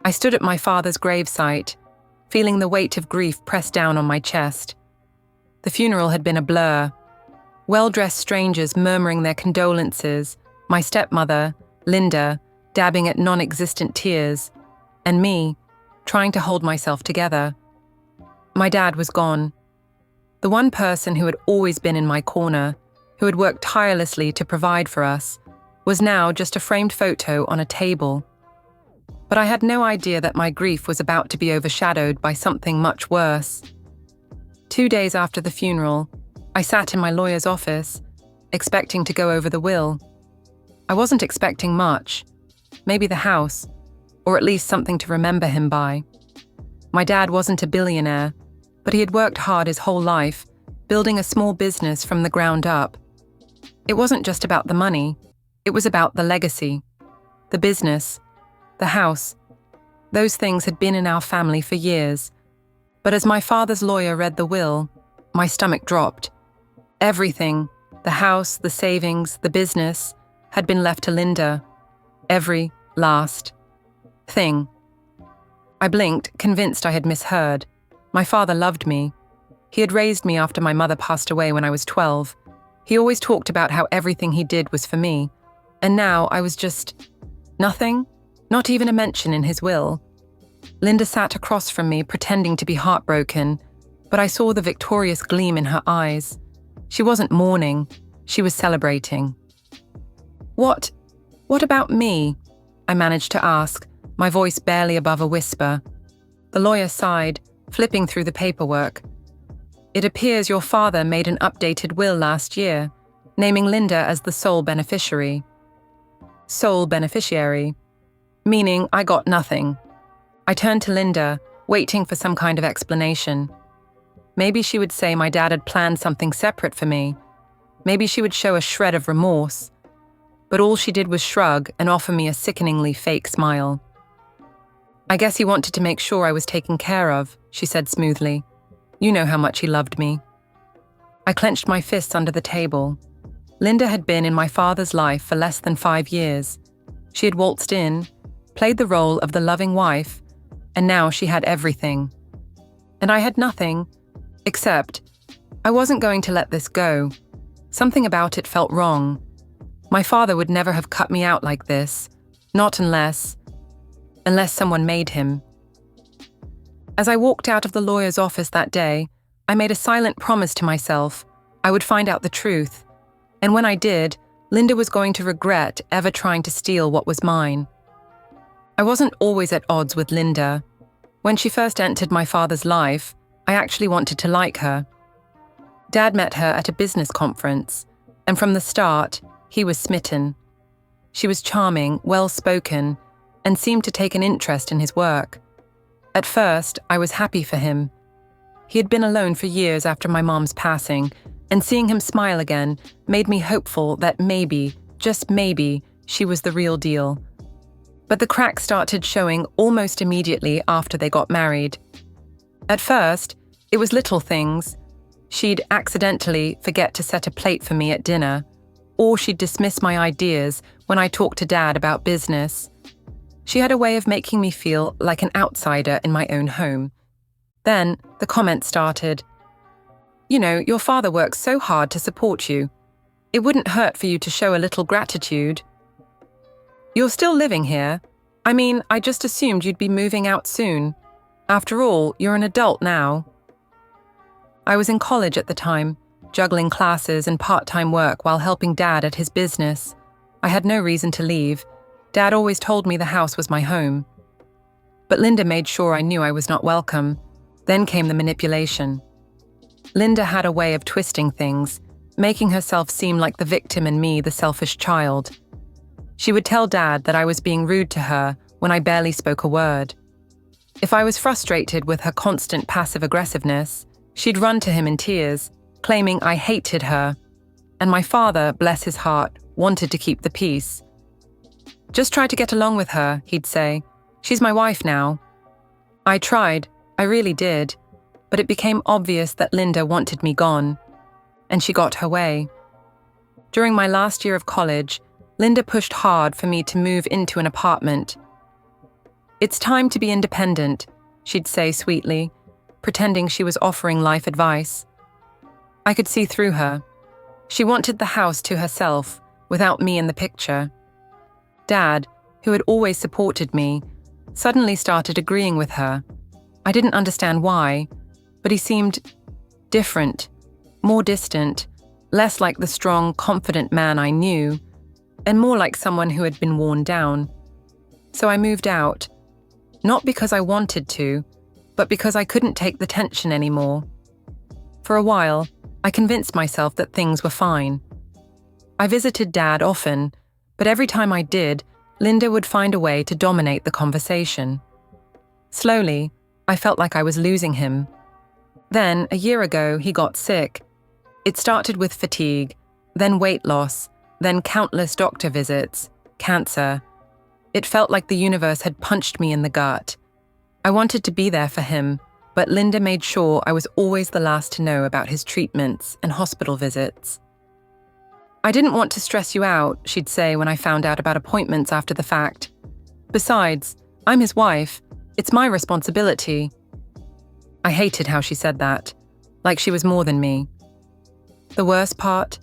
I stood at my father's gravesite, feeling the weight of grief press down on my chest. The funeral had been a blur. Well-dressed strangers murmuring their condolences, my stepmother, Linda, dabbing at non-existent tears, and me, trying to hold myself together. My dad was gone. The one person who had always been in my corner, who had worked tirelessly to provide for us, was now just a framed photo on a table. But I had no idea that my grief was about to be overshadowed by something much worse. 2 days after the funeral, I sat in my lawyer's office, expecting to go over the will. I wasn't expecting much, maybe the house, or at least something to remember him by. My dad wasn't a billionaire, but he had worked hard his whole life, building a small business from the ground up. It wasn't just about the money, it was about the legacy. The business, the house, those things had been in our family for years. But as my father's lawyer read the will, my stomach dropped. Everything, the house, the savings, the business, had been left to Linda. Every last thing. I blinked, convinced I had misheard. My father loved me. He had raised me after my mother passed away when I was 12. He always talked about how everything he did was for me. And now I was just nothing, not even a mention in his will. Linda sat across from me, pretending to be heartbroken, but I saw the victorious gleam in her eyes. She wasn't mourning, she was celebrating. What about me? I managed to ask, my voice barely above a whisper. The lawyer sighed, flipping through the paperwork. It appears your father made an updated will last year, naming Linda as the sole beneficiary. Sole beneficiary, meaning I got nothing. I turned to Linda, waiting for some kind of explanation. Maybe she would say my dad had planned something separate for me. Maybe she would show a shred of remorse. But all she did was shrug and offer me a sickeningly fake smile. I guess he wanted to make sure I was taken care of, she said smoothly. You know how much he loved me. I clenched my fists under the table. Linda had been in my father's life for less than 5 years. She had waltzed in, played the role of the loving wife, and now she had everything. And I had nothing, except I wasn't going to let this go. Something about it felt wrong. My father would never have cut me out like this, not unless someone made him. As I walked out of the lawyer's office that day, I made a silent promise to myself I would find out the truth. And when I did, Linda was going to regret ever trying to steal what was mine. I wasn't always at odds with Linda. When she first entered my father's life, I actually wanted to like her. Dad met her at a business conference, and from the start, he was smitten. She was charming, well-spoken, and seemed to take an interest in his work. At first, I was happy for him. He had been alone for years after my mom's passing, and seeing him smile again made me hopeful that maybe, just maybe, she was the real deal. But the cracks started showing almost immediately after they got married. At first, it was little things. She'd accidentally forget to set a plate for me at dinner, or she'd dismiss my ideas when I talked to Dad about business. She had a way of making me feel like an outsider in my own home. Then the comments started. You know, your father works so hard to support you. It wouldn't hurt for you to show a little gratitude. You're still living here. I mean, I just assumed you'd be moving out soon. After all, you're an adult now. I was in college at the time, juggling classes and part-time work while helping Dad at his business. I had no reason to leave. Dad always told me the house was my home. But Linda made sure I knew I was not welcome. Then came the manipulation. Linda had a way of twisting things, making herself seem like the victim and me the selfish child. She would tell Dad that I was being rude to her when I barely spoke a word. If I was frustrated with her constant passive-aggressiveness, she'd run to him in tears, claiming I hated her. And my father, bless his heart, wanted to keep the peace. Just try to get along with her, he'd say. She's my wife now. I tried, I really did, but it became obvious that Linda wanted me gone, and she got her way. During my last year of college, Linda pushed hard for me to move into an apartment. "It's time to be independent," she'd say sweetly, pretending she was offering life advice. I could see through her. She wanted the house to herself, without me in the picture. Dad, who had always supported me, suddenly started agreeing with her. I didn't understand why, but he seemed different, more distant, less like the strong, confident man I knew, and more like someone who had been worn down. So I moved out, not because I wanted to, but because I couldn't take the tension anymore. For a while, I convinced myself that things were fine. I visited Dad often, but every time I did, Linda would find a way to dominate the conversation. Slowly, I felt like I was losing him. Then, a year ago, he got sick. It started with fatigue, then weight loss, then countless doctor visits, cancer. It felt like the universe had punched me in the gut. I wanted to be there for him, but Linda made sure I was always the last to know about his treatments and hospital visits. "I didn't want to stress you out," she'd say when I found out about appointments after the fact. "Besides, I'm his wife. It's my responsibility." I hated how she said that, like she was more than me. The worst part?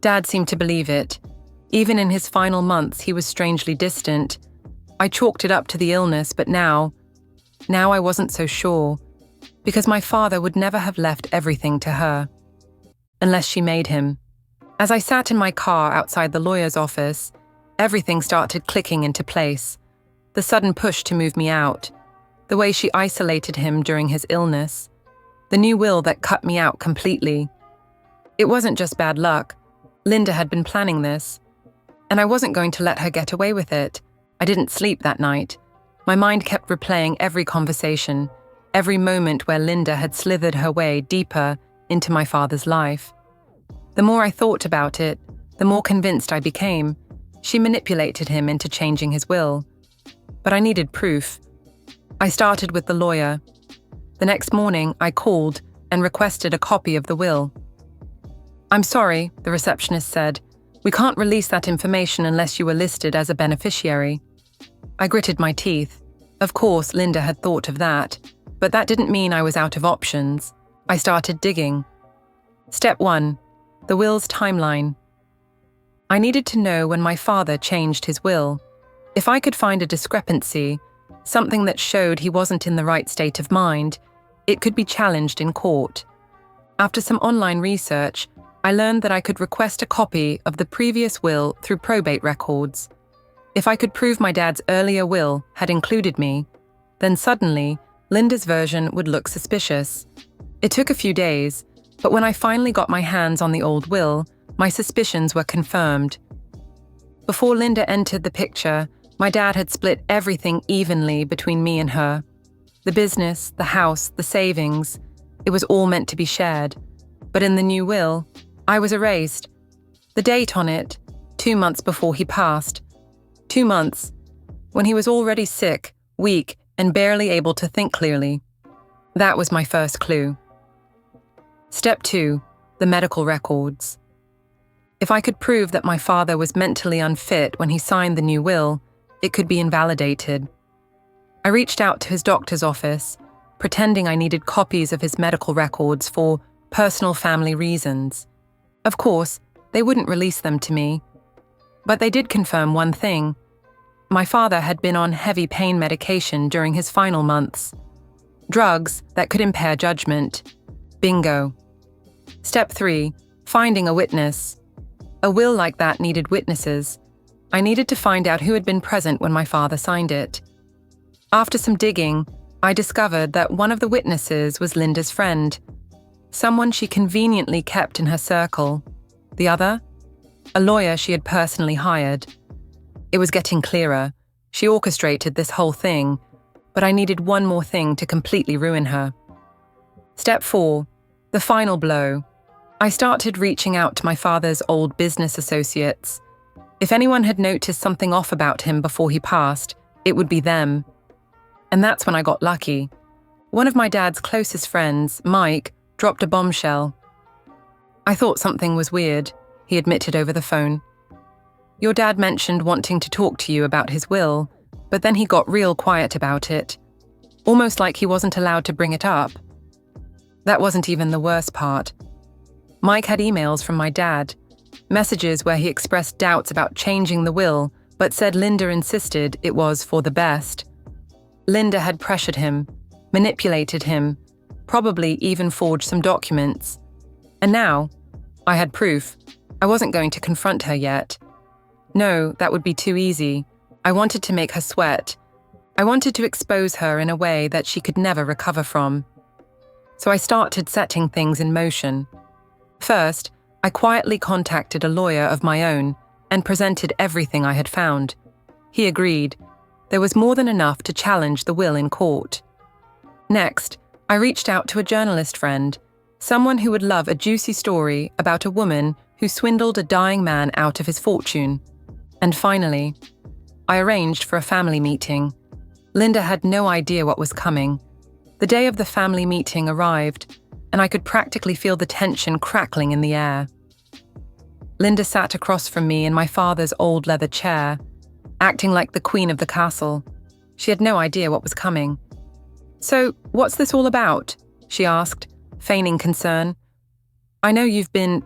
Dad seemed to believe it. Even in his final months, he was strangely distant. I chalked it up to the illness, but now I wasn't so sure, because my father would never have left everything to her, unless she made him. As I sat in my car outside the lawyer's office, everything started clicking into place. The sudden push to move me out, the way she isolated him during his illness, the new will that cut me out completely. It wasn't just bad luck. Linda had been planning this, and I wasn't going to let her get away with it. I didn't sleep that night. My mind kept replaying every conversation, every moment where Linda had slithered her way deeper into my father's life. The more I thought about it, the more convinced I became. She manipulated him into changing his will. But I needed proof. I started with the lawyer. The next morning, I called and requested a copy of the will. "I'm sorry," the receptionist said. "We can't release that information unless you were listed as a beneficiary." I gritted my teeth. Of course, Linda had thought of that, but that didn't mean I was out of options. I started digging. Step 1. The will's timeline. I needed to know when my father changed his will. If I could find a discrepancy, something that showed he wasn't in the right state of mind, it could be challenged in court. After some online research, I learned that I could request a copy of the previous will through probate records. If I could prove my dad's earlier will had included me, then suddenly, Linda's version would look suspicious. It took a few days, but when I finally got my hands on the old will, my suspicions were confirmed. Before Linda entered the picture, my dad had split everything evenly between me and her. The business, the house, the savings, it was all meant to be shared. But in the new will, I was erased. The date on it, 2 months before he passed. 2 months, when he was already sick, weak, and barely able to think clearly. That was my first clue. Step 2, the medical records. If I could prove that my father was mentally unfit when he signed the new will, it could be invalidated. I reached out to his doctor's office, pretending I needed copies of his medical records for personal family reasons. Of course, they wouldn't release them to me. But they did confirm one thing. My father had been on heavy pain medication during his final months. Drugs that could impair judgment. Bingo. Step 3, finding a witness. A will like that needed witnesses. I needed to find out who had been present when my father signed it. After some digging, I discovered that one of the witnesses was Linda's friend, someone she conveniently kept in her circle. The other? A lawyer she had personally hired. It was getting clearer. She orchestrated this whole thing, but I needed one more thing to completely ruin her. Step 4, the final blow. I started reaching out to my father's old business associates. If anyone had noticed something off about him before he passed, it would be them. And that's when I got lucky. One of my dad's closest friends, Mike, dropped a bombshell. "I thought something was weird," he admitted over the phone. "Your dad mentioned wanting to talk to you about his will. but then he got real quiet about it, almost like he wasn't allowed to bring it up. That wasn't even the worst part. Mike had emails from my dad, messages where he expressed doubts about changing the will, but said Linda insisted it was for the best. Linda had pressured him, manipulated him, probably even forged some documents. And now, I had proof. I wasn't going to confront her yet. No, that would be too easy. I wanted to make her sweat. I wanted to expose her in a way that she could never recover from. So I started setting things in motion. First, I quietly contacted a lawyer of my own and presented everything I had found. He agreed. There was more than enough to challenge the will in court. Next, I reached out to a journalist friend, someone who would love a juicy story about a woman who swindled a dying man out of his fortune. And finally, I arranged for a family meeting. Linda had no idea what was coming. The day of the family meeting arrived, and I could practically feel the tension crackling in the air. Linda sat across from me in my father's old leather chair, acting like the queen of the castle. She had no idea what was coming. "So, what's this all about?" she asked, feigning concern. "I know you've been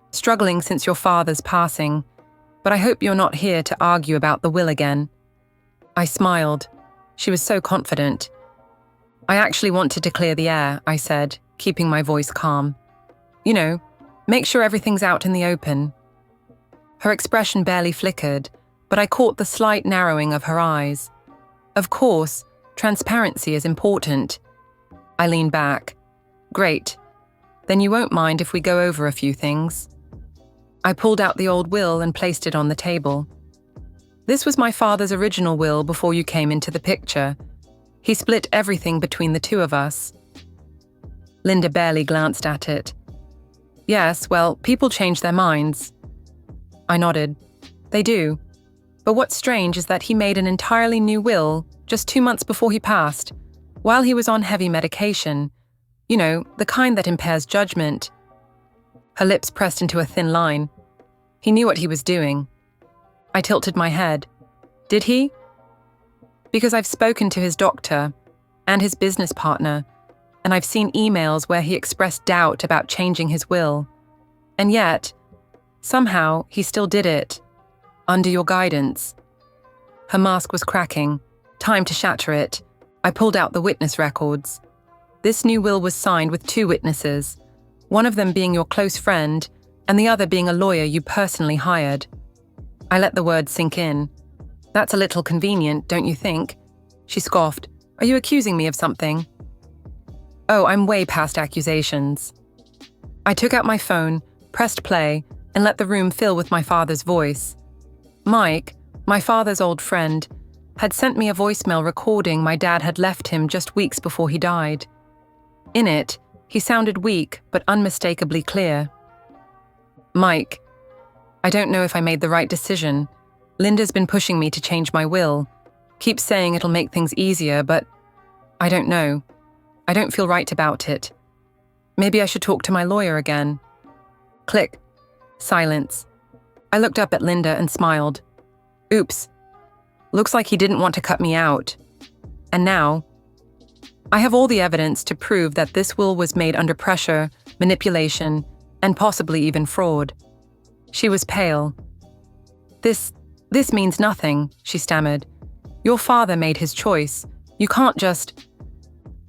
struggling since your father's passing, but I hope you're not here to argue about the will again." I smiled. She was so confident. "I actually wanted to clear the air," I said, keeping my voice calm. "You know, make sure everything's out in the open." Her expression barely flickered, but I caught the slight narrowing of her eyes. Of course, transparency is important. I leaned back. "Great. Then you won't mind if we go over a few things." I pulled out the old will and placed it on the table. "This was my father's original will before you came into the picture. He split everything between the two of us." Linda barely glanced at it. "Yes, well, people change their minds." I nodded. "They do. But what's strange is that he made an entirely new will just 2 months before he passed, while he was on heavy medication. You know, the kind that impairs judgment." Her lips pressed into a thin line. "He knew what he was doing." I tilted my head. "Did he?" "Because I've spoken to his doctor and his business partner, and I've seen emails where he expressed doubt about changing his will. And yet, somehow, he still did it. Under your guidance." Her mask was cracking. Time to shatter it. I pulled out the witness records. This new will was signed with 2 witnesses, one of them being your close friend, and the other being a lawyer you personally hired. I let the words sink in. "That's a little convenient, don't you think?" She scoffed. "Are you accusing me of something?" "Oh, I'm way past accusations." I took out my phone, pressed play, and let the room fill with my father's voice. Mike, my father's old friend, had sent me a voicemail recording my dad had left him just weeks before he died. In it, he sounded weak but unmistakably clear. "Mike, I don't know if I made the right decision. Linda's been pushing me to change my will. Keeps saying it'll make things easier, but I don't know. I don't feel right about it. Maybe I should talk to my lawyer again." Click. Silence. I looked up at Linda and smiled. "Oops. Looks like he didn't want to cut me out. And now, I have all the evidence to prove that this will was made under pressure, manipulation, and possibly even fraud." She was pale. This means nothing," she stammered. "Your father made his choice. You can't just—"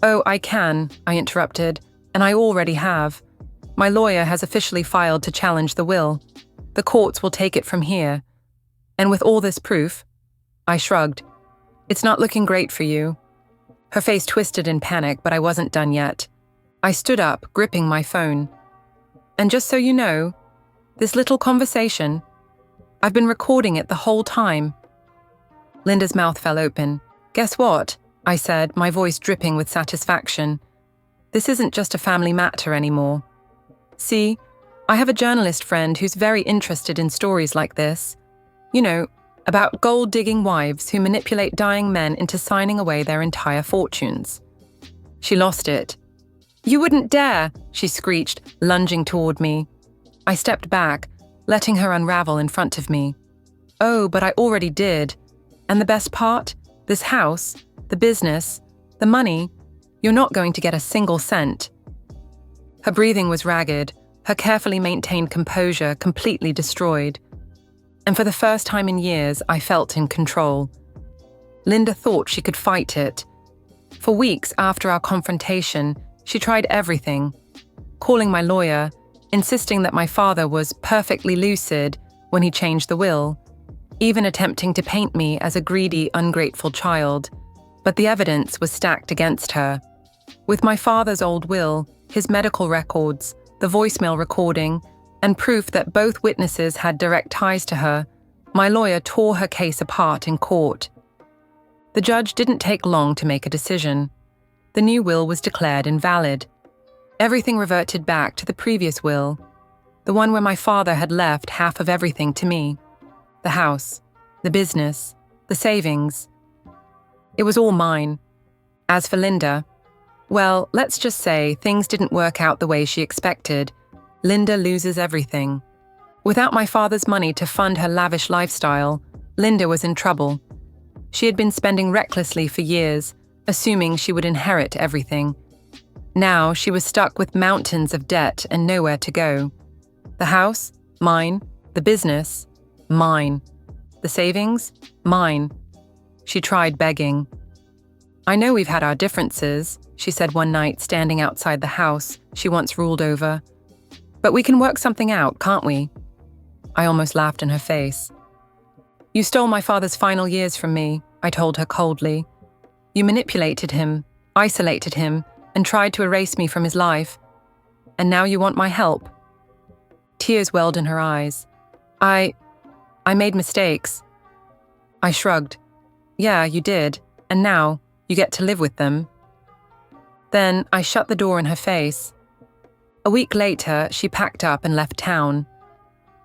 "Oh, I can," I interrupted, "and I already have. My lawyer has officially filed to challenge the will. The courts will take it from here. And with all this proof," I shrugged, "it's not looking great for you." Her face twisted in panic, but I wasn't done yet. I stood up, gripping my phone. "And just so you know, this little conversation, I've been recording it the whole time." Linda's mouth fell open. "Guess what?" I said, my voice dripping with satisfaction. "This isn't just a family matter anymore. See, I have a journalist friend who's very interested in stories like this. You know, about gold-digging wives who manipulate dying men into signing away their entire fortunes." She lost it. "You wouldn't dare!" she screeched, lunging toward me. I stepped back, letting her unravel in front of me. "Oh, but I already did. And the best part? This house, the business, the money, you're not going to get a single cent. Her breathing was ragged, her carefully maintained composure completely destroyed. And for the first time in years, I felt in control. Linda thought she could fight it. For weeks after our confrontation, she tried everything, calling my lawyer, insisting that my father was perfectly lucid when he changed the will, even attempting to paint me as a greedy, ungrateful child. But the evidence was stacked against her. With my father's old will, his medical records, the voicemail recording, and proof that both witnesses had direct ties to her, my lawyer tore her case apart in court. The judge didn't take long to make a decision. The new will was declared invalid. Everything reverted back to the previous will, the one where my father had left half of everything to me. The house, the business, the savings. It was all mine. As for Linda, well, let's just say things didn't work out the way she expected. Linda loses everything. Without my father's money to fund her lavish lifestyle, Linda was in trouble. She had been spending recklessly for years, assuming she would inherit everything. Now she was stuck with mountains of debt and nowhere to go. The house? Mine. The business? Mine. The savings? Mine. She tried begging. "I know we've had our differences," she said one night standing outside the house she once ruled over. "But we can work something out, can't we?" I almost laughed in her face. "You stole my father's final years from me," I told her coldly. "You manipulated him, isolated him, and tried to erase me from his life. And now you want my help." Tears welled in her eyes. I made mistakes." I shrugged. "Yeah, you did, and now you get to live with them." Then I shut the door in her face. A week later, she packed up and left town.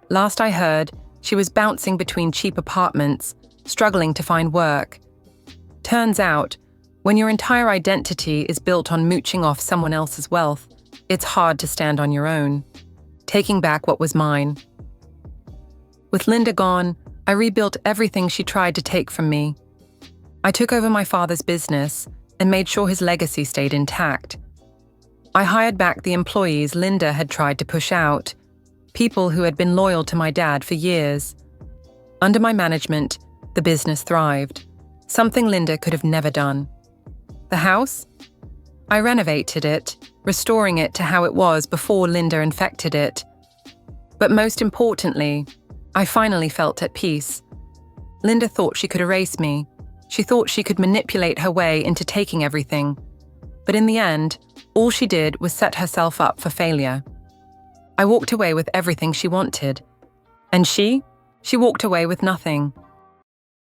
Last I heard, she was bouncing between cheap apartments, struggling to find work. Turns out, when your entire identity is built on mooching off someone else's wealth, it's hard to stand on your own, taking back what was mine. With Linda gone, I rebuilt everything she tried to take from me. I took over my father's business and made sure his legacy stayed intact. I hired back the employees Linda had tried to push out, people who had been loyal to my dad for years. Under my management, the business thrived, something Linda could have never done. The house? I renovated it, restoring it to how it was before Linda infected it. But most importantly, I finally felt at peace. Linda thought she could erase me. She thought she could manipulate her way into taking everything. But in the end, all she did was set herself up for failure. I walked away with everything she wanted. And she walked away with nothing.